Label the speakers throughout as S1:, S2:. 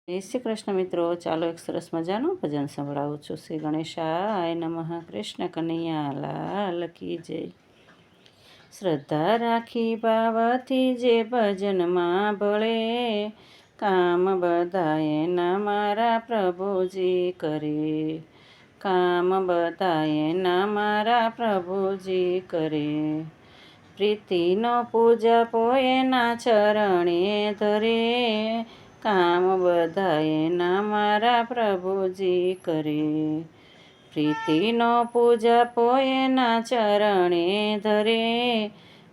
S1: જય શ્રી કૃષ્ણ મિત્રો, ચાલો એક સરસ મજાનું ભજન સંભળાવું છું. શ્રી ગણેશાય નમઃ. કૃષ્ણ કનૈયા લાલ કી જય. શ્રદ્ધા રાખી ભાવથી જે ભજનમાં ભળે, કામ બધાએ ના મારા પ્રભુજી કરે. કામ બધાએ ના મારા પ્રભુજી કરે. પ્રીતિનો પૂજા પોએના ચરણે ધરે, કામ બધાએ ના મારા પ્રભુજી કરે. પ્રીતિનો પૂજા પોએના ચરણે ધરે,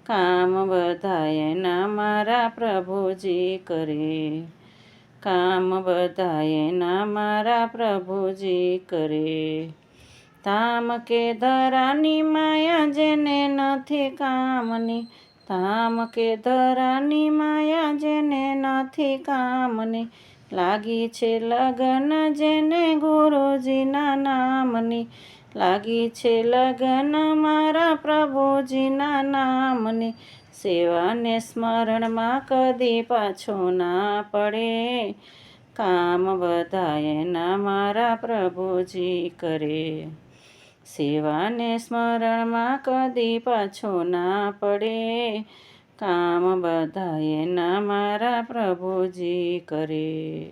S1: કામ બધાએ ના મારા પ્રભુજી કરે. કામ બધાએ ના મારા પ્રભુજી કરે. ધામ કે ધરાની માયા જેને નથી કામની, ધામ કે ધરાની માયા જેને નથી કામની, લાગી છે લગન જેને ગુરુજીના નામની, લાગી છે લગન મારા પ્રભુજીના નામની. સેવાને સ્મરણમાં કદી પાછો ના પડે, કામ બધાએ ના મારા પ્રભુજી કરે. સેવાને સ્મરણમાં કદી પાછો ના પડે, કામ બધાએ ના મારા પ્રભુજી કરે.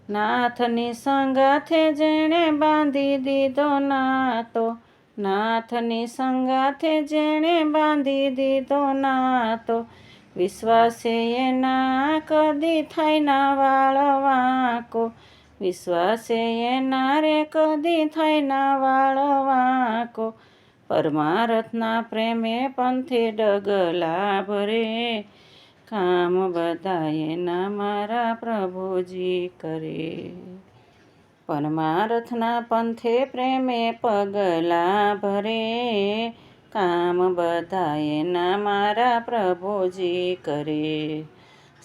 S1: નાથની સંગાથે જેણે બાંધી દીધો નાતો, નાથની સંગાથે જેણે બાંધી દીધો નાતો, વિશ્વાસે એના કદી થાય ના વાળ વાંકો, વિશ્વાસે એના રે કદી થાય ના વાળ વાંકો. પરમારથના પ્રેમે પંથે ડગલા ભરે, કામ બધાએ ના મારા પ્રભુજી કરે. પરમારથના પંથે પ્રેમે પગલા ભરે, કામ બધાએ ના મારા પ્રભુજી કરે.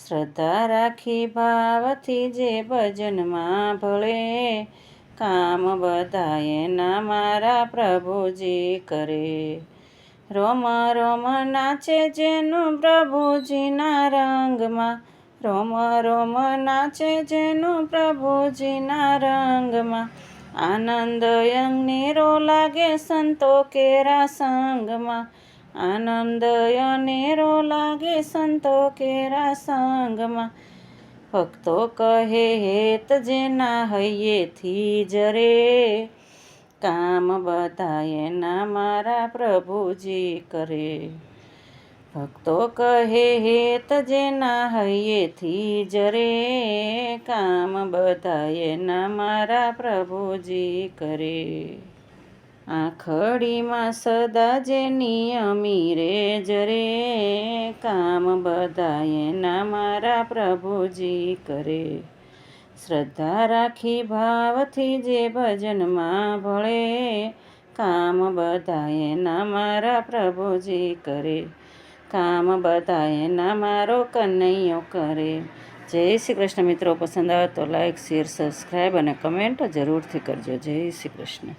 S1: શ્રદ્ધા રાખી ભાવથી જે ભજનમાં ભળે, કામ બધાએ ના મારા પ્રભુજી કરે. રોમ રોમ નાચે જેનું પ્રભુજીના રંગમાં, રોમ રોમ નાચે જેનું પ્રભુજીના રંગમાં, આનંદ અનેરો લાગે સંતો કેરા સંગમાં, આનંદ અનેરો લાગે સંતો કેરા સંગમાં. ભક્તો કહે હેત જેના હૈયેથી જરે, કામ બધાએ ના મારા પ્રભુજી કરે. ભક્તો કહે હેત જેના હૈયેથી જરે, કામ બધાએ ના મારા પ્રભુજી કરે. આંખડીમાં સદા જે નિયમી રે જરે, કામ બધાએ ના મારા પ્રભુજી કરે. શ્રદ્ધા રાખી ભાવથી જે ભજનમાં ભળે, કામ બધાએ ના મારા પ્રભુજી કરે. કામ બધાએ ના મારો કનૈયો કરે. જય શ્રી કૃષ્ણ મિત્રો, પસંદ આવે તો લાઈક, શેર, સબસ્ક્રાઈબ અને કમેન્ટ જરૂરથી કરજો. જય શ્રી કૃષ્ણ.